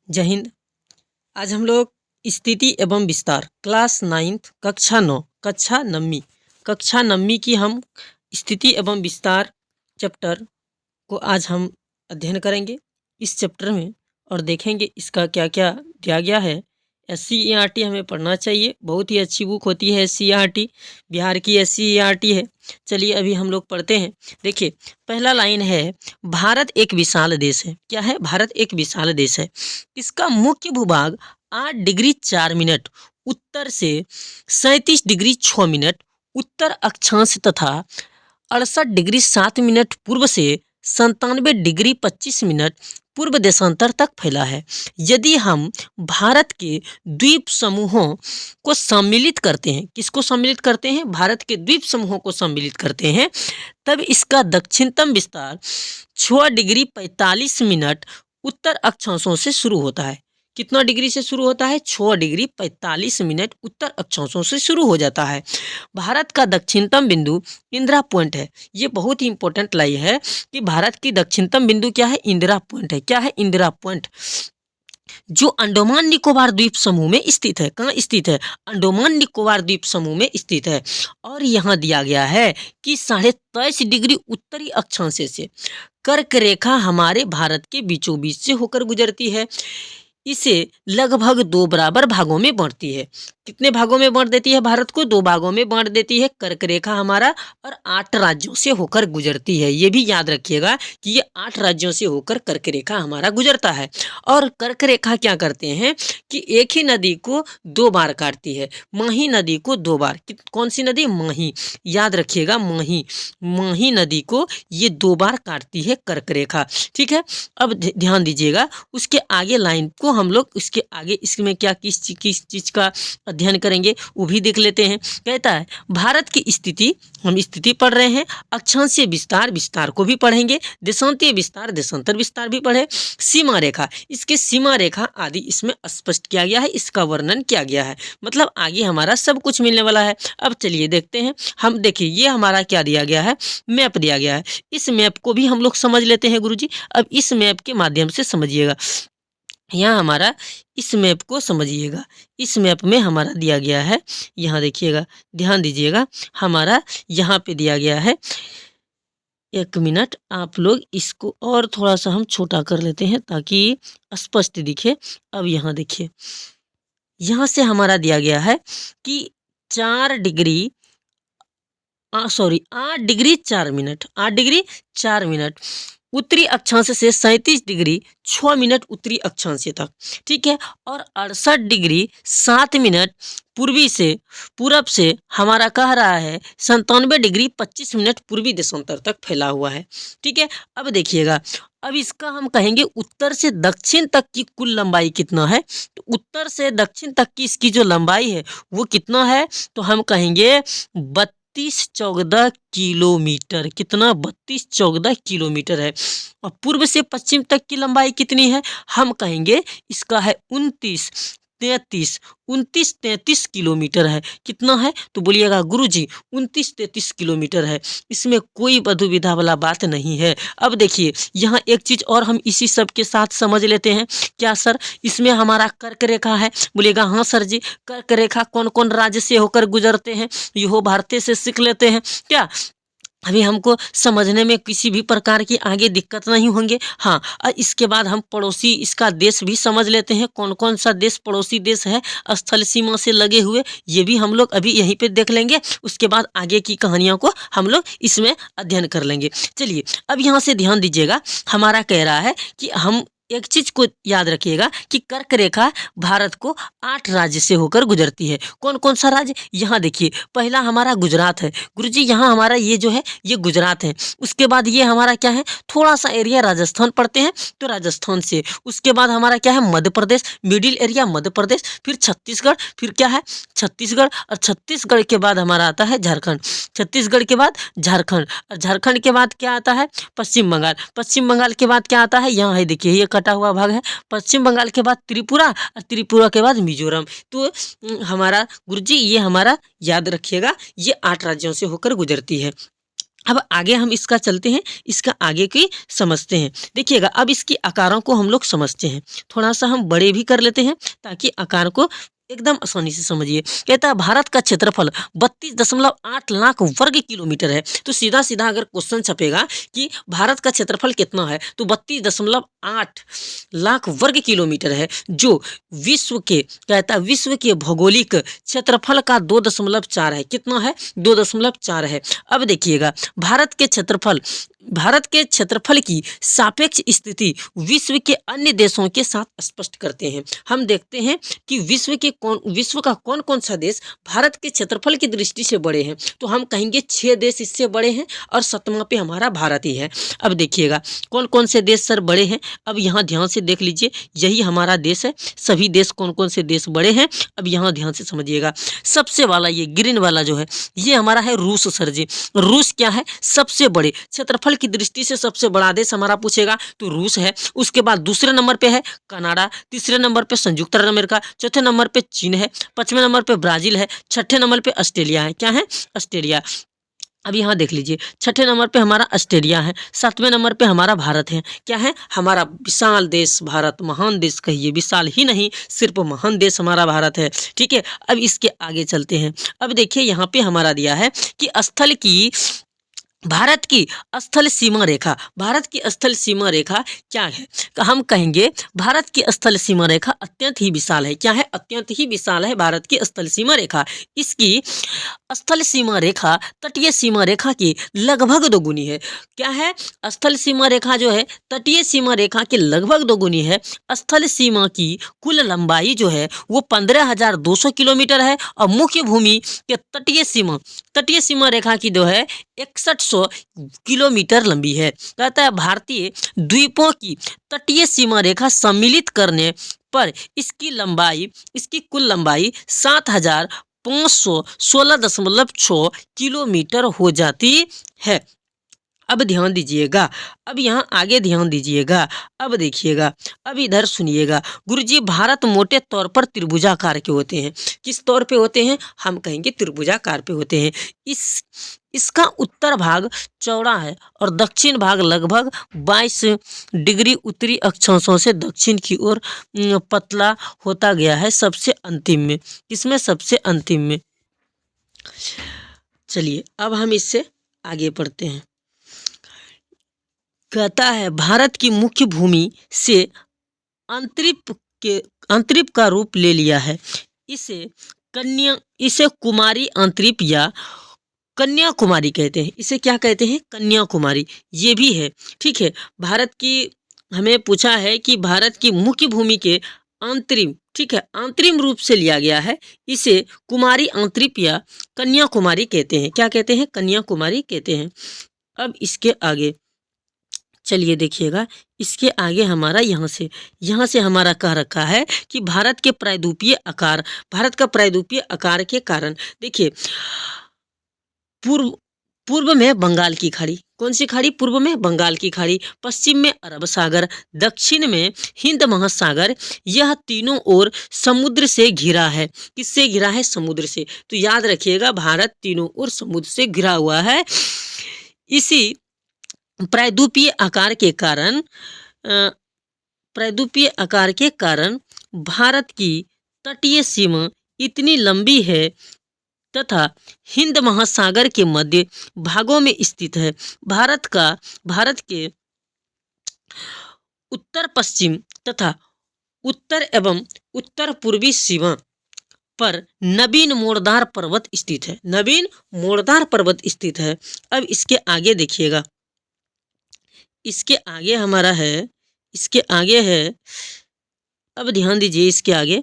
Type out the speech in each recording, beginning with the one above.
जय हिंद। आज हम लोग स्थिति एवं विस्तार क्लास 9th कक्षा नवमी की हम स्थिति एवं विस्तार चैप्टर को आज हम अध्ययन करेंगे। इस चैप्टर में और देखेंगे इसका क्या क्या दिया गया है। SCERT हमें पढ़ना चाहिए, बहुत ही अच्छी बुक होती है SCERT, बिहार की SCERT है। चलिए अभी हम लोग पढ़ते हैं। देखिए पहला लाइन है, भारत एक विशाल देश है। क्या है? भारत एक विशाल देश है। इसका मुख्य भूभाग 8 डिग्री 4 मिनट उत्तर से 37 डिग्री 6 मिनट उत्तर अक्षांश तथा 68 डिग्री 7 मिनट पूर्व से 97 डिग्री 25 मिनट पूर्व देशांतर तक फैला है। यदि हम भारत के द्वीप समूहों को सम्मिलित करते हैं, किसको सम्मिलित करते हैं? भारत के द्वीप समूहों को सम्मिलित करते हैं, तब इसका दक्षिणतम विस्तार 6 डिग्री 45 मिनट उत्तर अक्षांशों से शुरू होता है। कितना डिग्री से शुरू होता है? 6 डिग्री 45 मिनट उत्तर अक्षांशों से शुरू हो जाता है। भारत का दक्षिणतम बिंदु इंदिरा पॉइंट है। ये बहुत ही इंपॉर्टेंट लाइन है कि भारत की दक्षिणतम बिंदु क्या है? इंदिरा पॉइंट है। क्या है? इंदिरा पॉइंट, जो अंडमान निकोबार द्वीप समूह में स्थित है। कहाँ स्थित है? अंडमान निकोबार द्वीप समूह में स्थित है। और यहाँ दिया गया है कि 23.5 डिग्री उत्तरी अक्षांश से कर्क रेखा हमारे भारत के बीचों बीच से होकर गुजरती है। इसे लगभग 2 बराबर भागों में बांटती है। कितने भागों में बांट देती है? भारत को 2 भागों में बांट देती है कर्क रेखा हमारा, और 8 राज्यों से होकर गुजरती है। ये भी याद रखिएगा कि ये 8 राज्यों से होकर कर्क रेखा हमारा गुजरता है। और कर्क रेखा क्या करते हैं कि एक ही नदी को 2 बार काटती है। माही नदी को 2 बार। कौन सी नदी? माही। याद रखिएगा, माही नदी को ये 2 बार काटती है कर्क रेखा। ठीक है, अब ध्यान दीजिएगा। उसके आगे लाइन को हम लोग उसके आगे इसमें क्या किस चीज का अध्ययन करेंगे वो भी देख लेते हैं। कहता है भारत की स्थिति, हम स्थिति पढ़ रहे हैं, अक्षांशीय विस्तार, विस्तार को भी पढ़ेंगे, देशांतीय विस्तार, देशांतर विस्तार भी पढ़े, सीमा रेखा, इसके सीमा रेखा आदि इसमें स्पष्ट किया गया है, इसका वर्णन किया गया है। मतलब आगे हमारा सब कुछ मिलने वाला है। अब चलिए देखते हैं। हम देखिए ये हमारा क्या दिया गया है? मैप दिया गया है। इस मैप को भी हम लोग समझ लेते हैं गुरुजी। अब इस मैप के माध्यम से समझिएगा। यहाँ हमारा इस मैप को समझिएगा। इस मैप में हमारा दिया गया है, यहाँ देखिएगा, ध्यान दीजिएगा, हमारा यहाँ पे दिया गया है। 1 मिनट, आप लोग इसको और थोड़ा सा हम छोटा कर लेते हैं ताकि स्पष्ट दिखे। अब यहाँ देखिए, यहाँ से हमारा दिया गया है कि 8 डिग्री 4 मिनट उत्तरी अक्षांश से 37 डिग्री 6 मिनट उत्तरी अक्षांश तक। ठीक है, और 68 डिग्री 7 मिनट पूरब से हमारा कह रहा है 97 डिग्री 25 मिनट पूर्वी देशांतर तक फैला हुआ है। ठीक है, अब देखिएगा, अब इसका हम कहेंगे उत्तर से दक्षिण तक की कुल लंबाई कितना है। तो उत्तर से दक्षिण तक की इसकी जो लंबाई है वो कितना है? तो हम कहेंगे 32-14 किलोमीटर। कितना? 32-14 किलोमीटर है। और पूर्व से पश्चिम तक की लंबाई कितनी है? हम कहेंगे इसका है 29-33 किलोमीटर है। कितना है? तो बोलिएगा गुरुजी 29-33 किलोमीटर है। इसमें कोई दुविधा वाला बात नहीं है। अब देखिए यहाँ एक चीज और हम इसी सब के साथ समझ लेते हैं। क्या सर? इसमें हमारा कर्क रेखा है। बोलिएगा हाँ सर जी, कर्क रेखा कौन कौन राज्य से होकर गुजरते हैं यो भारतीय से सीख लेते हैं क्या? अभी हमको समझने में किसी भी प्रकार की आगे दिक्कत नहीं होंगे। हाँ, और इसके बाद हम पड़ोसी इसका देश भी समझ लेते हैं, कौन कौन सा देश पड़ोसी देश है स्थल सीमा से लगे हुए, ये भी हम लोग अभी यहीं पे देख लेंगे। उसके बाद आगे की कहानियों को हम लोग इसमें अध्ययन कर लेंगे। चलिए अब यहाँ से ध्यान दीजिएगा, हमारा कह रहा है कि हम एक चीज को याद रखिएगा कि कर्क रेखा भारत को 8 राज्य से होकर गुजरती है। कौन कौन सा राज्य? यहाँ देखिए, पहला हमारा गुजरात है। गुरुजी यहाँ हमारा ये जो है ये गुजरात है। उसके बाद ये हमारा क्या है? थोड़ा सा एरिया राजस्थान पड़ते हैं, तो राजस्थान से। उसके बाद हमारा क्या है? मध्य प्रदेश, मिडिल एरिया मध्य प्रदेश, फिर छत्तीसगढ़, फिर क्या है? छत्तीसगढ़, और छत्तीसगढ़ के बाद हमारा आता है झारखंड, छत्तीसगढ़ के बाद झारखंड, और झारखंड के बाद क्या आता है? पश्चिम बंगाल, पश्चिम बंगाल के बाद क्या आता है? यहाँ है देखिए, ये कटा हुआ भाग है। पश्चिम बंगाल के बाद त्रिपुरा, और त्रिपुरा के बाद मिजोरम। तो हमारा गुरुजी ये हमारा याद रखिएगा, ये 8 राज्यों से होकर गुजरती है। अब आगे हम इसका चलते हैं, इसका आगे की समझते हैं। देखिएगा, अब इसकी आकारों को हम लोग समझते हैं, थोड़ा सा हम बड़े भी कर लेते हैं ताकि आकार को एकदम आसानी से समझिए। कहता है भारत का क्षेत्रफल 32.8 लाख वर्ग किलोमीटर है। तो सीधा सीधा अगर क्वेश्चन छपेगा कि भारत का क्षेत्रफल कितना है, तो 32.8 लाख वर्ग किलोमीटर है, जो विश्व के, कहता है विश्व के भौगोलिक क्षेत्रफल का 2.4 है। कितना है? 2.4 है। अब देखिएगा, भारत के क्षेत्रफल की सापेक्ष स्थिति विश्व के अन्य देशों के साथ स्पष्ट करते हैं। हम देखते हैं कि विश्व का कौन कौन सा देश भारत के क्षेत्रफल की दृष्टि से बड़े हैं, तो हम कहेंगे 6 देश इससे बड़े हैं और 7वां पे हमारा भारत ही है। अब देखिएगा कौन कौन से देश सर बड़े हैं, अब यहाँ ध्यान से देख लीजिए, यही हमारा देश है। सभी देश कौन कौन से देश बड़े हैं, अब यहाँ ध्यान से समझिएगा। सबसे वाला ये ग्रीन वाला जो है, ये हमारा है रूस सर जी। रूस क्या है? सबसे बड़े क्षेत्रफल की दृष्टि से सबसे बड़ा देश हमारा पूछेगा तो रूस है। उसके बाद दूसरे नंबर पे है कनाडा, तीसरे नंबर पे संयुक्त अरब अमेरिका, चौथे नंबर पे चीन है, 5वें नंबर पे ब्राजील है, 6ठे नंबर पे ऑस्ट्रेलिया है। क्या है? ऑस्ट्रेलिया। अब यहाँ देख लीजिए, 6ठे नंबर पे हमारा ऑस्ट्रेलिया है, 7वें नंबर पे हमारा भारत है। क्या है? हमारा विशाल देश भारत, महान देश कहिए, विशाल ही नहीं सिर्फ महान देश हमारा भारत है। ठीक है, अब इसके आगे चलते हैं। अब देखिए यहाँ पे हमारा दिया है कि भारत की स्थल सीमा रेखा, भारत की स्थल सीमा रेखा क्या है? हम कहेंगे भारत की स्थल सीमा रेखा अत्यंत ही विशाल है। क्या है? अत्यंत ही विशाल है भारत की स्थल सीमा रेखा। इसकी स्थल सीमा रेखा तटीय सीमा रेखा की लगभग दोगुनी है। क्या है? स्थल सीमा रेखा जो है तटीय सीमा रेखा की लगभग दोगुनी है। स्थल सीमा की कुल लंबाई जो है वो 15,200 किलोमीटर है और मुख्य भूमि के तटीय सीमा रेखा की जो है 6100 किलोमीटर लंबी है। कहता है भारतीय द्वीपों की तटीय सीमा रेखा सम्मिलित करने पर इसकी कुल लंबाई 7,516.6 किलोमीटर हो जाती है। अब ध्यान दीजिएगा, अब यहाँ आगे ध्यान दीजिएगा। अब देखिएगा, अब इधर सुनिएगा। गुरुजी, भारत मोटे तौर पर त्रिभुजाकार के होते हैं। किस तौर पे होते हैं? हम कहेंगे त्रिभुजाकार पे होते हैं। इसका उत्तर भाग चौड़ा है और दक्षिण भाग लगभग 22 डिग्री उत्तरी अक्षांशों से दक्षिण की ओर पतला होता गया है, सबसे अंतिम में। किसमें? सबसे अंतिम में। चलिए अब हम इससे आगे पढ़ते हैं। कहता है भारत की मुख्य भूमि से अंतरिप का रूप ले लिया है। इसे कुमारी अंतरिप या कन्याकुमारी कहते हैं। इसे क्या कहते हैं? कन्याकुमारी। ये भी है। ठीक है, भारत की हमें पूछा है कि भारत की मुख्य भूमि के अंतरिम, ठीक है, अंतरिम रूप से लिया गया है। इसे कुमारी अंतरिप या कन्याकुमारी कहते हैं। क्या कहते हैं? कन्याकुमारी कहते हैं। अब इसके आगे चलिए देखिएगा, इसके आगे हमारा यहाँ से हमारा कह रखा है कि भारत का प्रायद्वीपीय आकार के कारण, देखिए पूर्व में बंगाल की खाड़ी, कौन सी खाड़ी? पूर्व में बंगाल की खाड़ी, पश्चिम में अरब सागर, दक्षिण में हिंद महासागर, यह तीनों ओर समुद्र से घिरा है। किससे घिरा है? समुद्र से। तो याद रखिएगा, भारत तीनों ओर समुद्र से घिरा हुआ है। इसी प्रायद्वीपीय आकार के कारण भारत की तटीय सीमा इतनी लंबी है तथा हिंद महासागर के मध्य भागों में स्थित है। भारत के उत्तर पश्चिम तथा उत्तर एवं उत्तर पूर्वी सीमा पर नवीन मोड़दार पर्वत स्थित है। अब इसके आगे देखिएगा, इसके आगे है, अब ध्यान दीजिए, इसके आगे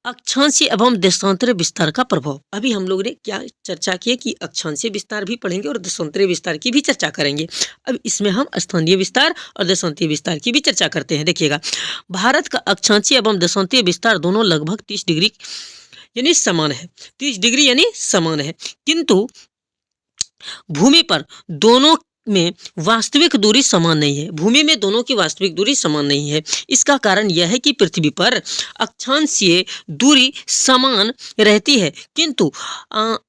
अक्षांशीय एवं देशांतरीय विस्तार का प्रभाव। अभी हम लोग ने क्या चर्चा की कि अक्षांशीय विस्तार भी पढ़ेंगे और देशांतरीय विस्तार की भी चर्चा करेंगे। अब इसमें हम स्थानीय विस्तार और देशांतरीय विस्तार की भी चर्चा करते हैं। देखिएगा, भारत का अक्षांशीय एवं देशांतरीय विस्तार दोनों लगभग 30 डिग्री यानी समान है। 30 डिग्री यानी समान है, किंतु भूमि पर दोनों में वास्तविक दूरी समान नहीं है। भूमि में दोनों की वास्तविक दूरी समान नहीं है। इसका कारण यह है कि पृथ्वी पर अक्षांशीय दूरी समान रहती है, किंतु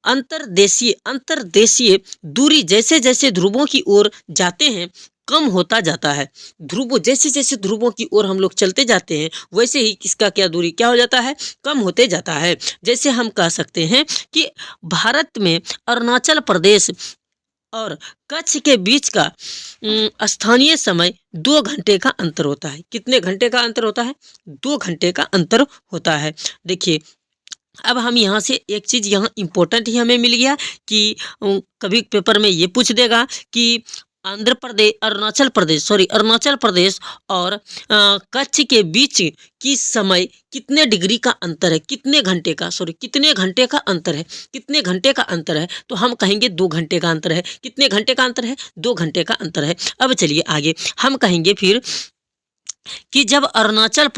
अंतर्देशीय दूरी जैसे जैसे ध्रुवों की ओर जाते हैं कम होता जाता है। ध्रुवों जैसे जैसे ध्रुवों की ओर हम लोग चलते जाते हैं वैसे ही इसका क्या दूरी क्या हो जाता है, कम होते जाता है। जैसे हम कह सकते हैं कि भारत में अरुणाचल प्रदेश और कच्छ के बीच का स्थानीय समय 2 घंटे का अंतर होता है। कितने घंटे का अंतर होता है? 2 घंटे का अंतर होता है। देखिए, अब हम यहाँ से एक चीज़ यहाँ इम्पोर्टेंट ही हमें मिल गया कि कभी पेपर में ये पूछ देगा कि अरुणाचल प्रदेश और कच्छ के बीच की समय कितने डिग्री का अंतर है, कितने घंटे का अंतर है, कितने घंटे का अंतर है, तो हम कहेंगे 2 घंटे का अंतर है। कितने घंटे का अंतर है? 2 घंटे का अंतर है। अब चलिए आगे हम कहेंगे फिर कि जब अरुणाचल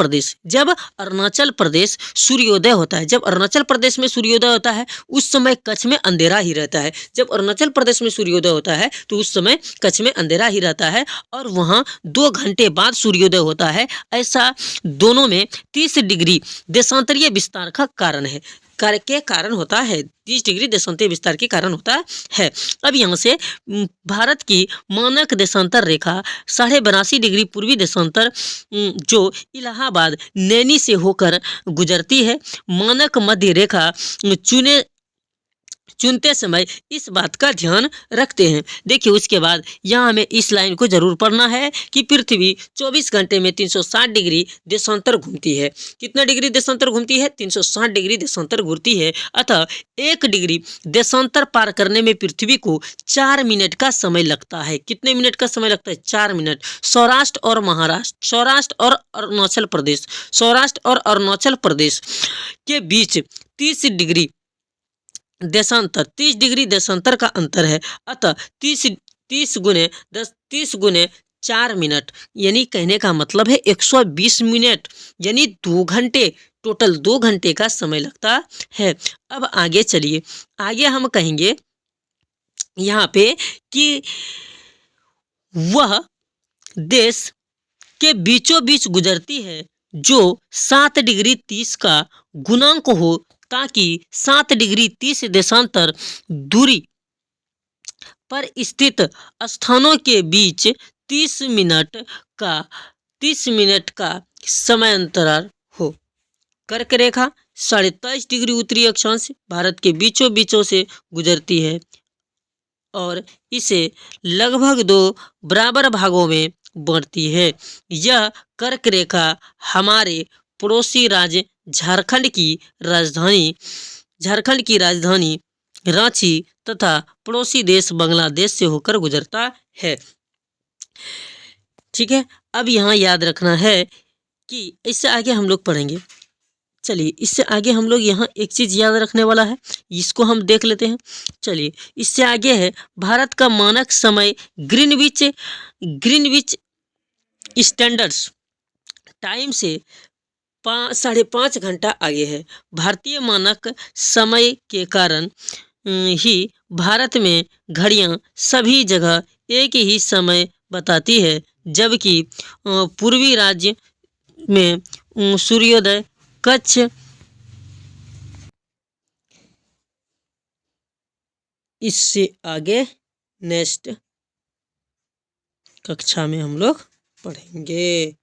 प्रदेश सूर्योदय होता है, जब अरुणाचल प्रदेश में सूर्योदय होता है उस समय कच्छ में अंधेरा ही रहता है। जब अरुणाचल प्रदेश में सूर्योदय होता है तो उस समय कच्छ में अंधेरा ही रहता है और वहाँ 2 घंटे बाद सूर्योदय होता है। ऐसा दोनों में 30 डिग्री देशांतरीय विस्तार का कारण है, कारण होता है। 30 डिग्री देशांतरीय विस्तार के कारण होता है। अब यहाँ से भारत की मानक देशांतर रेखा 82.5 डिग्री पूर्वी देशांतर जो इलाहाबाद नैनी से होकर गुजरती है। मानक मध्य रेखा चुनते समय इस बात का ध्यान रखते हैं। देखिए, उसके बाद यहाँ हमें इस लाइन को जरूर पढ़ना है कि पृथ्वी 24 घंटे में 360 डिग्री देशांतर घूमती है। कितना डिग्री देशांतर घूमती है? 360 डिग्री देशांतर घूमती है। अतः 1 डिग्री देशांतर पार करने में पृथ्वी को 4 मिनट का समय लगता है। कितने मिनट का समय लगता है? 4 मिनट। सौराष्ट्र और अरुणाचल प्रदेश के बीच 30 डिग्री देशांतर का अंतर है। अतः 30 गुने 4 मिनट, यानी कहने का मतलब है 120 मिनट, यानी 2 घंटे, टोटल 2 घंटे का समय लगता है। अब आगे चलिए, आगे हम कहेंगे यहाँ पे कि वह देश के बीचों बीच गुजरती है जो 7 डिग्री 30 का गुणांक हो, ताकि 7 डिग्री 30 देशांतर दूरी पर स्थित स्थानों के बीच 30 मिनट का समय अंतराल हो। कर्क रेखा 23.5 डिग्री उत्तरी अक्षांश भारत के बीचों बीचों से गुजरती है और इसे लगभग 2 बराबर भागों में बांटती है। यह कर्क रेखा हमारे पड़ोसी राज्य झारखंड की राजधानी रांची तथा पड़ोसी देश बांग्लादेश से होकर गुजरता है। ठीक है, अब यहाँ याद रखना है कि इससे आगे हम लोग पढ़ेंगे। चलिए, इससे आगे हम लोग यहाँ एक चीज़ याद रखने वाला है, इसको हम देख लेते हैं। चलिए, इससे आगे है भारत का मानक समय ग्रीनविच स्टैंडर्ड टाइम से 5.5 घंटा आगे है। भारतीय मानक समय के कारण ही भारत में घड़ियां सभी जगह एक ही समय बताती है, जबकि पूर्वी राज्य में सूर्योदय कच्छ इससे आगे नेक्स्ट कक्षा में हम लोग पढ़ेंगे।